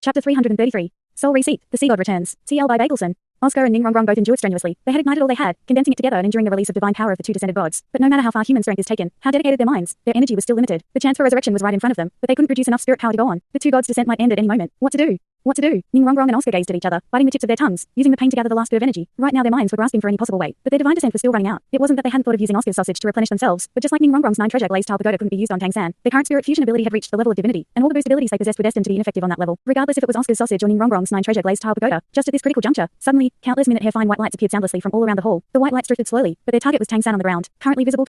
Chapter 333. Soul Reseat, the Seagod returns. TL by Bagelson. Oscar and Ningrong both endured strenuously. They had ignited all they had, condensing it together and enduring the release of divine power of the two descended gods. But no matter how far human strength is taken, how dedicated their minds, their energy was still limited. The chance for resurrection was right in front of them, but they couldn't produce enough spirit power to go on. The two gods' descent might end at any moment. What to do? What to do? Ningrong and Oscar gazed at each other, biting the tips of their tongues, using the pain to gather the last bit of energy. Right now their minds were grasping for any possible way, but their divine descent was still running out. It wasn't that they hadn't thought of using Oscar's sausage to replenish themselves, but just like Ningrong's 9-treasure glazed tile pagoda couldn't be used on Tang San, their current spirit fusion ability had reached the level of divinity, and all the boost abilities they possessed were destined to be ineffective on that level. Regardless if it was Oscar's sausage or Ningrong's 9-treasure glazed tile pagoda, just at this critical juncture, suddenly, countless minute-hair fine white lights appeared soundlessly from all around the hall. The white lights drifted slowly, but their target was Tang San on the ground, currently visible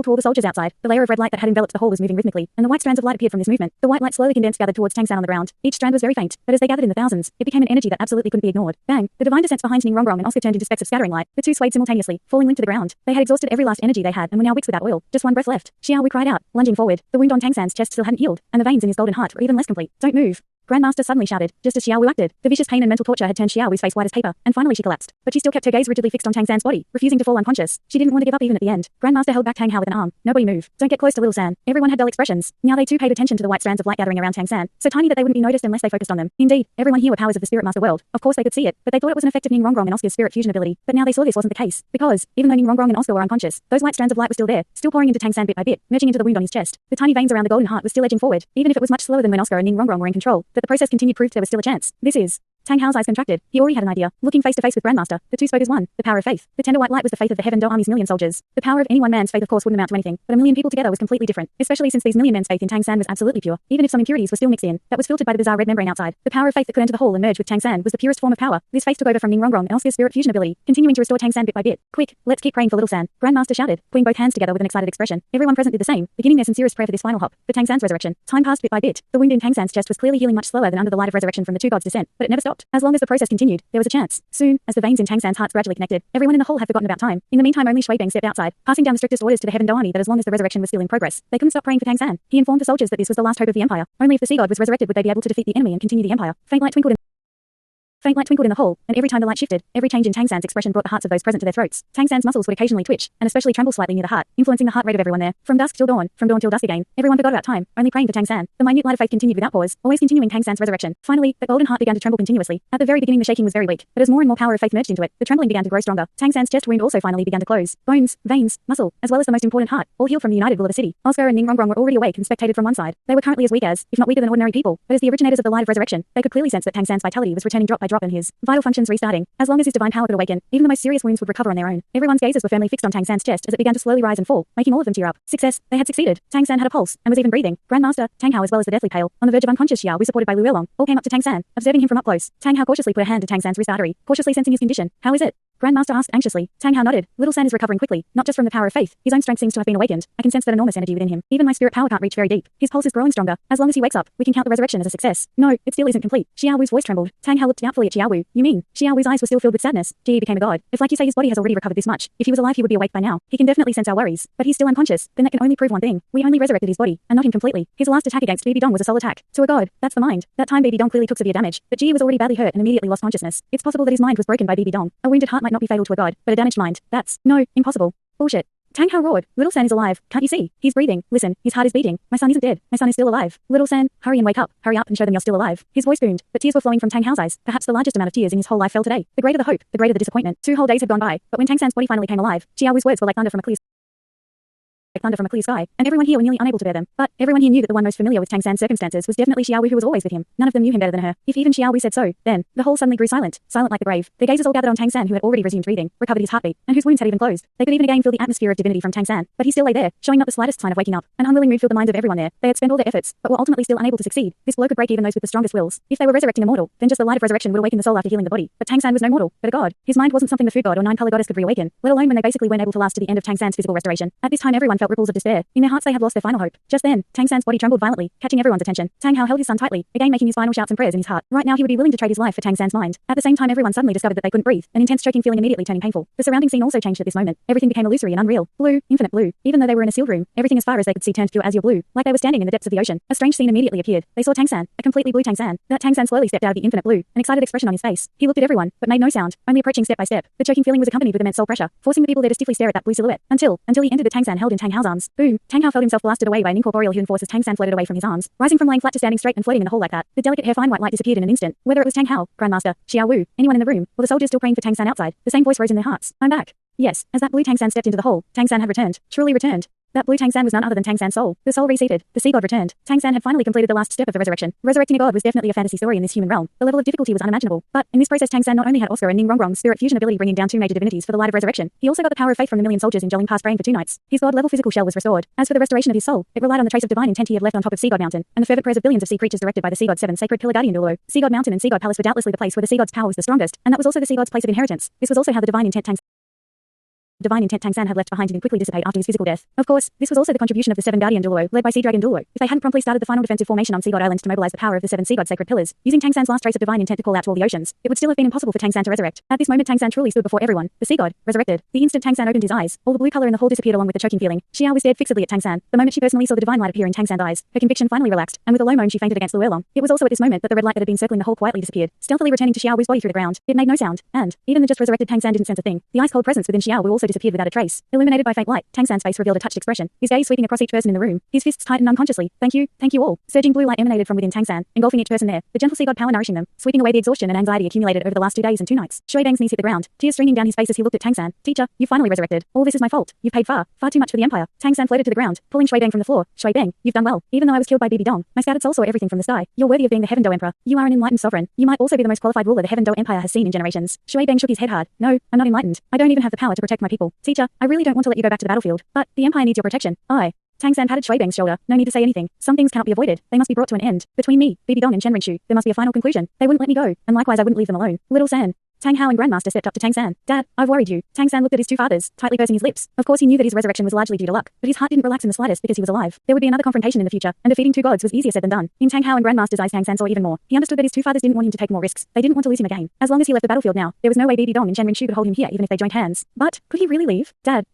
to all the soldiers outside. The layer of red light that had enveloped the hall was moving rhythmically, and the white strands of light appeared from this movement. The white light slowly condensed, gathered towards Tang San on the ground. Each strand was very faint, but as they gathered in the thousands, it became an energy that absolutely couldn't be ignored. Bang! The divine descents behind Ningrong and Oscar turned into specks of scattering light. The two swayed simultaneously, falling linked to the ground. They had exhausted every last energy they had and were now wicks without oil. Just one breath left. Xiao Wu cried out, lunging forward. The wound on Tang San's chest still hadn't healed, and the veins in his golden heart were even less complete. Don't move. Grandmaster suddenly shouted, just as Xiao Wu acted. The vicious pain and mental torture had turned Xiao Wu's face white as paper, and finally she collapsed. But she still kept her gaze rigidly fixed on Tang San's body, refusing to fall unconscious. She didn't want to give up even at the end. Grandmaster held back Tang Hao with an arm. Nobody move. Don't get close to little San. Everyone had dull expressions. Now they too paid attention to the white strands of light gathering around Tang San, so tiny that they wouldn't be noticed unless they focused on them. Indeed, everyone here were powers of the Spirit Master world. Of course they could see it, but they thought it was an effective Ningrong and Oscar's spirit fusion ability. But now they saw this wasn't the case, because, even though Ningrong and Oscar were unconscious, those white strands of light were still there, still pouring into Tang San bit by bit, merging into the wound on his chest. The tiny veins around the golden heart were still edging forward, even if it was much slower than when Oscar and Ningrong were in control. That the process continued proved there was still a chance. This is Tang Hao's eyes contracted. He already had an idea. Looking face to face with Grandmaster, the two spoke as one. The power of faith. The tender white light was the faith of the Heaven Do Army's million soldiers. The power of any one man's faith of course wouldn't amount to anything, but a million people together was completely different, especially since these million men's faith in Tang San was absolutely pure, even if some impurities were still mixed in. That was filtered by the bizarre red membrane outside. The power of faith that could enter the hall and merge with Tang San was the purest form of power. This faith took over from Ningrong and Oscar's spirit fusion ability, continuing to restore Tang San bit by bit. Quick, let's keep praying for little San. Grandmaster shouted, putting both hands together with an excited expression. Everyone present did the same, beginning their sincerest prayer for this final hop, for Tang San's resurrection. Time passed bit by bit. The wound in Tang San's chest was clearly healing much slower than under the light of resurrection from the two gods' descent, but it never stopped. As long as the process continued, there was a chance. Soon, as the veins in Tang San's heart gradually connected, everyone in the hall had forgotten about time. In the meantime, only Shui Bang stepped outside, passing down the strictest orders to the Heaven Do Army that as long as the resurrection was still in progress, they couldn't stop praying for Tang San. He informed the soldiers that this was the last hope of the empire. Only if the Seagod was resurrected would they be able to defeat the enemy and continue the empire. Faint light twinkled in the hall, and every time the light shifted, every change in Tang San's expression brought the hearts of those present to their throats. Tang San's muscles would occasionally twitch, and especially tremble slightly near the heart, influencing the heart rate of everyone there. From dusk till dawn till dusk again, everyone forgot about time, only praying for Tang San. The minute light of faith continued without pause, always continuing Tang San's resurrection. Finally, the golden heart began to tremble continuously. At the very beginning the shaking was very weak, but as more and more power of faith merged into it, the trembling began to grow stronger. Tang San's chest wound also finally began to close. Bones, veins, muscle, as well as the most important heart, all healed from the united will of the city. Oscar and Ningrong were already awake and spectated from one side. They were currently as weak as, if not weaker than ordinary people, but as the originators of the light of resurrection, they could clearly sense that Tang San's vitality was returning drop by drop and his vital functions restarting. As long as his divine power could awaken, even the most serious wounds would recover on their own. Everyone's gazes were firmly fixed on Tang San's chest as it began to slowly rise and fall, making all of them tear up. Success. They had succeeded. Tang San had a pulse, and was even breathing. Grandmaster, Tang Hao as well as the deathly pale, on the verge of unconscious Xiao Wu supported by Lu Yelong, all came up to Tang San, observing him from up close. Tang Hao cautiously put a hand to Tang San's wrist artery, cautiously sensing his condition. How is it? Grandmaster asked anxiously. Tang Hao nodded. Little San is recovering quickly, not just from the power of faith. His own strength seems to have been awakened. I can sense that enormous energy within him. Even my spirit power can't reach very deep. His pulse is growing stronger. As long as he wakes up, we can count the resurrection as a success. No, it still isn't complete. Xiao Wu's voice trembled. Tang Hao looked doubtfully at Xiao Wu. You mean? Xiao Wu's eyes were still filled with sadness. He became a god. If like you say his body has already recovered this much, if he was alive he would be awake by now. He can definitely sense our worries. But he's still unconscious. Then that can only prove one thing. We only resurrected his body, and not him completely. His last attack against BB Dong was a sole attack. To a god, that's the mind. That time BB Dong clearly took severe damage, but Ji was already badly hurt and immediately lost consciousness. It's possible that his mind was broken by BB Dong. A wounded heart might not be fatal to a god, but a damaged mind, that's no, impossible. Bullshit. Tang Hao roared. Little San is alive. Can't you see? He's breathing. Listen, his heart is beating. My son isn't dead. My son is still alive. Little San, hurry and wake up. Hurry up and show them you're still alive. His voice boomed, but tears were flowing from Tang Hao's eyes. Perhaps the largest amount of tears in his whole life fell today. The greater the hope, the greater the disappointment. 2 whole days had gone by, but when Tang San's body finally came alive, Xiao Wu's words were like thunder from a clear sky, and everyone here were nearly unable to bear them. But everyone here knew that the one most familiar with Tang San's circumstances was definitely Xiao Wu, who was always with him. None of them knew him better than her. If even Xiao Wu said so, then the whole suddenly grew silent like the grave. Their gazes all gathered on Tang San, who had already resumed breathing, recovered his heartbeat, and whose wounds had even closed. They could even again feel the atmosphere of divinity from Tang San, but he still lay there, showing not the slightest sign of waking up. An unwilling mood filled the minds of everyone there. They had spent all their efforts, but were ultimately still unable to succeed. This blow could break even those with the strongest wills. If they were resurrecting a mortal, then just the light of resurrection would awaken the soul after healing the body. But Tang San was no mortal, but a god. His mind wasn't something the food god or 9-color goddess could reawaken, let alone when they basically weren't able to last to the end of Tang San's physical restoration. At this time everyone felt ripples of despair. In their hearts they had lost their final hope. Just then, Tang San's body trembled violently, catching everyone's attention. Tang Hao held his son tightly, again making his final shouts and prayers in his heart. Right now he would be willing to trade his life for Tang San's mind. At the same time everyone suddenly discovered that they couldn't breathe, an intense choking feeling immediately turning painful. The surrounding scene also changed at this moment. Everything became illusory and unreal. Blue, infinite blue. Even though they were in a sealed room, everything as far as they could see turned pure azure blue, like they were standing in the depths of the ocean. A strange scene immediately appeared. They saw Tang San, a completely blue Tang San. That Tang San slowly stepped out of the infinite blue, an excited expression on his face. He looked at everyone, but made no sound, only approaching step by step. The choking feeling was accompanied with immense soul pressure, forcing the people there to stiffly stare at that blue silhouette, until he entered the Tang San held in Tang Hao's Hao's arms. Boom. Tang Hao felt himself blasted away by an incorporeal hidden force as Tang San floated away from his arms, rising from laying flat to standing straight and floating in the hole like that. The delicate hair fine white light disappeared in an instant. Whether it was Tang Hao, Grandmaster, Xiao Wu, anyone in the room, or the soldiers still praying for Tang San outside, the same voice rose in their hearts. I'm back. Yes, as that blue Tang San stepped into the hole, Tang San had returned. Truly returned. That blue Tang San was none other than Tang San's soul. The soul reseated. The Seagod returned. Tang San had finally completed the last step of the resurrection. Resurrecting a god was definitely a fantasy story in this human realm. The level of difficulty was unimaginable. But in this process, Tang San not only had Oscar and Ning Rongrong's spirit fusion ability bringing down two major divinities for the light of resurrection, he also got the power of faith from the million soldiers in Jolin Pass praying for 2 nights. His god-level physical shell was restored. As for the restoration of his soul, it relied on the trace of divine intent he had left on top of Seagod Mountain, and the fervent prayers of billions of sea creatures directed by the Seagod 7 sacred pillar guardian Douluo. Seagod Mountain and Seagod Palace were doubtlessly the place where the Seagod's power was the strongest, and that was also the Seagod's place of inheritance. This was also how the divine intent Tang San had left behind didn't quickly dissipate after his physical death. Of course, this was also the contribution of the 7 Guardian Douluo, led by Sea Dragon Douluo. If they hadn't promptly started the final defensive formation on Seagod Island to mobilize the power of the 7 Seagod sacred pillars, using Tang San's last trace of divine intent to call out to all the oceans, it would still have been impossible for Tang San to resurrect. At this moment, Tang San truly stood before everyone. The Seagod, resurrected. The instant Tang San opened his eyes, all the blue color in the hall disappeared along with the choking feeling. Xiao was stared fixedly at Tang San. The moment she personally saw the divine light appear in Tang San's eyes, her conviction finally relaxed, and with a low moan she fainted against Luelong. It was also at this moment that the red light that had been circling the hall quietly disappeared, stealthily returning to Xiao Wu's body through the ground. It made no sound, and even the just resurrected Tang San didn't sense a thing. The ice-cold presence within Xiao Wu also disappeared without a trace. Illuminated by faint light, Tang San's face revealed a touched expression, his gaze sweeping across each person in the room, his fists tightened unconsciously. Thank you all. Surging blue light emanated from within Tang San, engulfing each person there, the gentle Seagod power nourishing them, sweeping away the exhaustion and anxiety accumulated over the last 2 days and 2 nights. Shui Bang's knees hit the ground, tears streaming down his face as he looked at Tang San. Teacher, you finally resurrected. All this is my fault. You've paid far too much for the Empire. Tang San floated to the ground, pulling Shui Bang from the floor. Shui Bang, you've done well. Even though I was killed by Bibi Dong, my scattered soul saw everything from the sky. You're worthy of being the Heaven Do Emperor. You are an enlightened sovereign. You might also be the most qualified ruler the Heaven Do Empire has seen in generations. Shui Bang shook his head hard. No, I'm not enlightened. I don't even have the power to protect my people. Teacher, I really don't want to let you go back to the battlefield, but the Empire needs your protection. Tang San patted Shui Bang's shoulder. No need to say anything. Some things cannot be avoided. They must be brought to an end. Between me, Bibi Dong and Chen Ringshu, there must be a final conclusion. They wouldn't let me go, and likewise I wouldn't leave them alone. Little San. Tang Hao and Grandmaster stepped up to Tang San. Dad, I've worried you. Tang San looked at his 2 fathers, tightly pursing his lips. Of course he knew that his resurrection was largely due to luck, but his heart didn't relax in the slightest because he was alive. There would be another confrontation in the future, and defeating 2 gods was easier said than done. In Tang Hao and Grandmaster's eyes, Tang San saw even more. He understood that his 2 fathers didn't want him to take more risks. They didn't want to lose him again. As long as he left the battlefield now, there was no way Bibi Dong and Chen Ringshu could hold him here even if they joined hands. But could he really leave? Dad,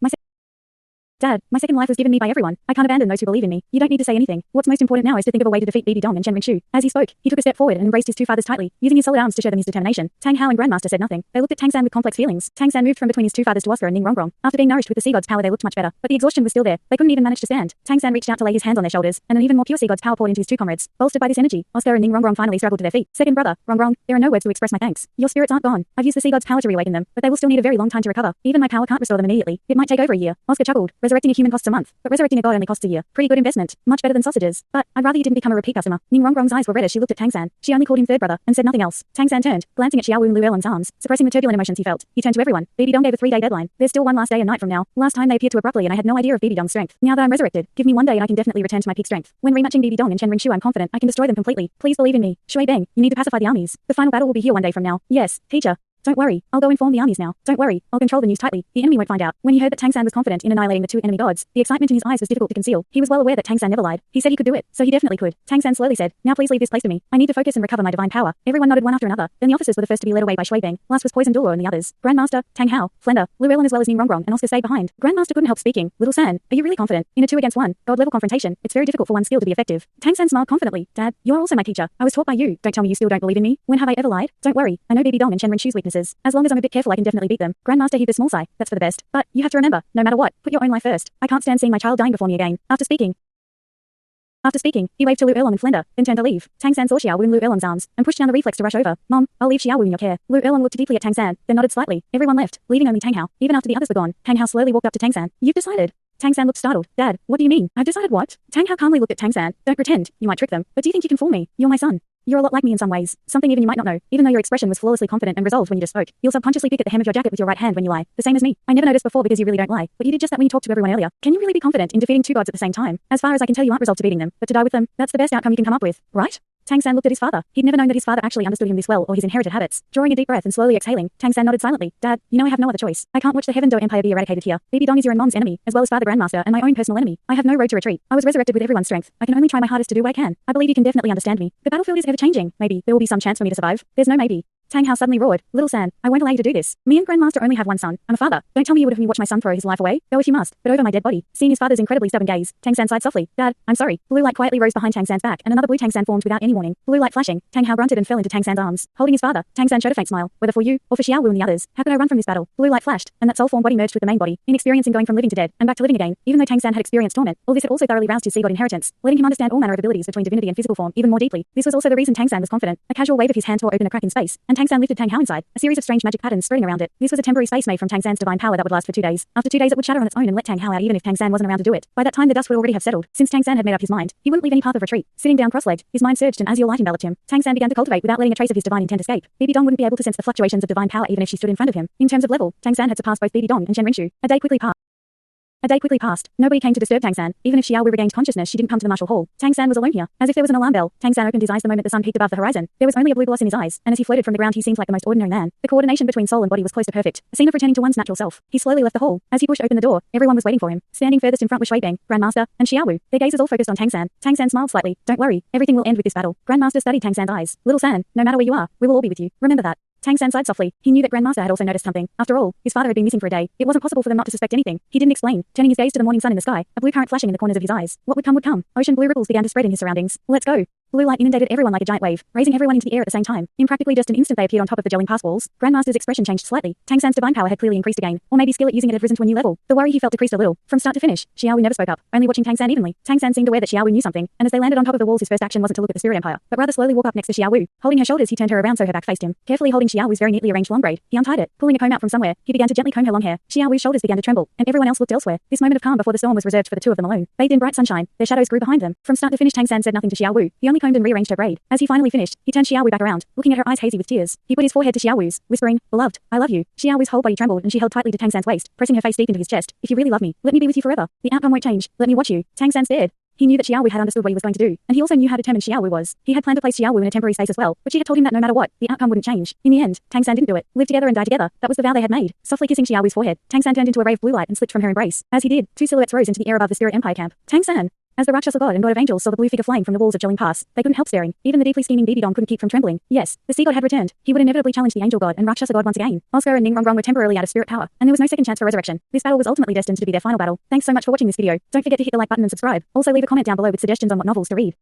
my second life was given me by everyone. I can't abandon those who believe in me. You don't need to say anything. What's most important now is to think of a way to defeat Bibi Dong and Chen Ringshu. As he spoke, he took a step forward and embraced his 2 fathers tightly, using his solid arms to show them his determination. Tang Hao and Grandmaster said nothing. They looked at Tang San with complex feelings. Tang San moved from between his 2 fathers to Oscar and Ning Rongrong. After being nourished with the Seagod's power, they looked much better, but the exhaustion was still there. They couldn't even manage to stand. Tang San reached out to lay his hands on their shoulders, and an even more pure Seagod's power poured into his 2 comrades. Bolstered by this energy, Oscar and Ning Rongrong finally struggled to their feet. Second brother, Rongrong, there are no words to express my thanks. Your spirits aren't gone. I've used the Seagod's power to reawaken them, but they will still need a very long time to recover. Even my power can't restore them immediately. It might take over a year. Oscar chuckled. Resurrecting a human costs a month, but resurrecting a god only costs a year. Pretty good investment. Much better than sausages. But I'd rather you didn't become a repeat customer. Ning Rongrong's eyes were red as she looked at Tang San. She only called him third brother and said nothing else. Tang San turned, glancing at Xiao Wu and Luelong's arms, suppressing the turbulent emotions he felt. He turned to everyone. Bibi Dong gave a 3-day deadline. There's still one last day and night from now. Last time they appeared too abruptly and I had no idea of Bibi Dong's strength. Now that I'm resurrected, give me 1 day and I can definitely return to my peak strength. When rematching Bibi Dong and Chen Ringshu, I'm confident I can destroy them completely. Please believe in me. Shui Bang, you need to pacify the armies. The final battle will be here 1 day from now. Yes, teacher. Don't worry, I'll go inform the armies now. Don't worry, I'll control the news tightly. The enemy won't find out. When he heard that Tang San was confident in annihilating the 2 enemy gods, the excitement in his eyes was difficult to conceal. He was well aware that Tang San never lied. He said he could do it, so he definitely could. Tang San slowly said, now please leave this place to me. I need to focus and recover my divine power. Everyone nodded one after another. Then the officers were the first to be led away by Shui Bang. Last was Poison Douluo and the others. Grandmaster, Tang Hao, Flender, Llewellyn as well as Ning Rongrong and Oscar stayed behind. Grandmaster couldn't help speaking. Little San, are you really confident? In a 2 against 1, god-level confrontation, it's very difficult for one skill to be effective. Tang San smiled confidently. Dad, you're also my teacher. I was taught by you. Don't tell me you still don't believe in me. When have I ever lied? Don't worry. I know Bibi Dong and Chen Ringshu's weaknesses. As long as I'm a bit careful I can definitely beat them. Grandmaster heaved a small sigh. That's for the best. But you have to remember, no matter what, put your own life first. I can't stand seeing my child dying before me again. After speaking, he waved to Luelong and Flender, then turned to leave. Tang San saw Xiao Wu in Luelong's arms and pushed down the reflex to rush over. Mom, I'll leave Xiao Wu in your care. Luelong looked deeply at Tang San, then nodded slightly. Everyone left, leaving only Tang Hao. Even after the others were gone, Tang Hao slowly walked up to Tang San. You've decided. Tang San looked startled. Dad, what do you mean? I've decided what? Tang Hao calmly looked at Tang San. Don't pretend. You might trick them. But do you think you can fool me? You're my son. You're a lot like me in some ways. Something even you might not know. Even though your expression was flawlessly confident and resolved when you just spoke, you'll subconsciously pick at the hem of your jacket with your right hand when you lie. The same as me. I never noticed before because you really don't lie. But you did just that when you talked to everyone earlier. Can you really be confident in defeating 2 gods at the same time? As far as I can tell, you aren't resolved to beating them, but to die with them, that's the best outcome you can come up with, right? Tang San looked at his father. He'd never known that his father actually understood him this well or his inherited habits. Drawing a deep breath and slowly exhaling, Tang San nodded silently. Dad, you know I have no other choice. I can't watch the Heaven Do Empire be eradicated here. Bibi Dong is your and Mom's enemy, as well as Father Grandmaster and my own personal enemy. I have no road to retreat. I was resurrected with everyone's strength. I can only try my hardest to do what I can. I believe you can definitely understand me. The battlefield is ever changing. Maybe there will be some chance for me to survive. There's no maybe. Tang Hao suddenly roared, "Little San, I won't allow you to do this. Me and Grandmaster only have one son. I'm a father. Don't tell me you would have me watch my son throw his life away. Go if you must, but over my dead body." Seeing his father's incredibly stubborn gaze, Tang San sighed softly. "Dad, I'm sorry." Blue light quietly rose behind Tang San's back, and another blue Tang San formed without any warning. Blue light flashing, Tang Hao grunted and fell into Tang San's arms. Holding his father, Tang San showed a faint smile. "Whether for you, or for Xiaowu and the others, how could I run from this battle?" Blue light flashed, and that soul form body merged with the main body, inexperiencing going from living to dead, and back to living again. Even though Tang San had experienced torment, all this had also thoroughly roused his Seagod inheritance, letting him understand all manner of abilities between divinity and physical form even more deeply. This was also the reason Tang San was confident. A casual wave of his hand tore open a crack in space, and Tang San lifted Tang Hao inside, a series of strange magic patterns spreading around it. This was a temporary space made from Tang San's divine power that would last for 2 days. After 2 days it would shatter on its own and let Tang Hao out even if Tang San wasn't around to do it. By that time the dust would already have settled. Since Tang San had made up his mind, he wouldn't leave any path of retreat. Sitting down cross-legged, his mind surged and azure light enveloped him. Tang San began to cultivate without letting a trace of his divine intent escape. Bibi Dong wouldn't be able to sense the fluctuations of divine power even if she stood in front of him. In terms of level, Tang San had surpassed both Bibi Dong and Shen Rinshu. A day quickly passed. Nobody came to disturb Tang San. Even if Xiaowu regained consciousness, she didn't come to the martial hall. Tang San was alone here. As if there was an alarm bell, Tang San opened his eyes the moment the sun peaked above the horizon. There was only a blue gloss in his eyes, and as he floated from the ground he seemed like the most ordinary man. The coordination between soul and body was close to perfect. A scene of returning to one's natural self. He slowly left the hall. As he pushed open the door, everyone was waiting for him. Standing furthest in front was Shui Bang, Grandmaster, and Xiaowu. Their gazes all focused on Tang San. Tang San smiled slightly. "Don't worry, everything will end with this battle." Grandmaster studied Tang San's eyes. "Little San, no matter where you are, we will all be with you. Remember that." Tang San sighed softly. He knew that Grandmaster had also noticed something. After all, his father had been missing for a day. It wasn't possible for them not to suspect anything. He didn't explain, turning his gaze to the morning sun in the sky, a blue current flashing in the corners of his eyes. What would come would come. Ocean blue ripples began to spread in his surroundings. "Let's go." Blue light inundated everyone like a giant wave, raising everyone into the air at the same time. In practically just an instant they appeared on top of the gelling pass walls. Grandmaster's expression changed slightly. Tang San's divine power had clearly increased again, or maybe skill at using it had risen to a new level. The worry he felt decreased a little. From start to finish, Xiaowu never spoke up, only watching Tang San evenly. Tang San seemed aware that Xiaowu knew something, and as they landed on top of the walls his first action wasn't to look at the Spirit Empire, but rather slowly walk up next to Xiaowu. Holding her shoulders he turned her around so her back faced him. Carefully holding Xiaowu's very neatly arranged long braid, he untied it. Pulling a comb out from somewhere, he began to gently comb her long hair. Xiaowu's shoulders began to tremble, and everyone else looked elsewhere. This moment of calm before the storm was reserved for the two of them alone. Bathed in bright sunshine, their shadows grew behind them. From start to finish Tang San said nothing to Xiaowu. He only combed and rearranged her braid. As he finally finished, he turned Xiaowu back around, looking at her eyes hazy with tears. He put his forehead to Xiaowu's, whispering, "Beloved, I love you." Xiaowu's whole body trembled and she held tightly to Tang San's waist, pressing her face deep into his chest. "If you really love me, let me be with you forever. The outcome won't change. Let me watch you." Tang San stared. He knew that Xiaowu had understood what he was going to do, and he also knew how determined Xiaowu was. He had planned to place Xiaowu in a temporary space as well, but she had told him that no matter what, the outcome wouldn't change. In the end, Tang San didn't do it. Live together and die together. That was the vow they had made. Softly kissing Xiaowu's forehead, Tang San turned into a ray of blue light and slipped from her embrace. As he did, two silhouettes rose into the air above the Spirit Empire camp. Tang San. As the Rakshasa god and god of angels saw the blue figure flying from the walls of Gelling Pass, they couldn't help staring. Even the deeply scheming Bibi Dong couldn't keep from trembling. Yes, the sea god had returned. He would inevitably challenge the angel god and Rakshasa god once again. Oscar and Ning Rong Rong were temporarily out of spirit power, and there was no second chance for resurrection. This battle was ultimately destined to be their final battle. Thanks so much for watching this video. Don't forget to hit the like button and subscribe. Also leave a comment down below with suggestions on what novels to read.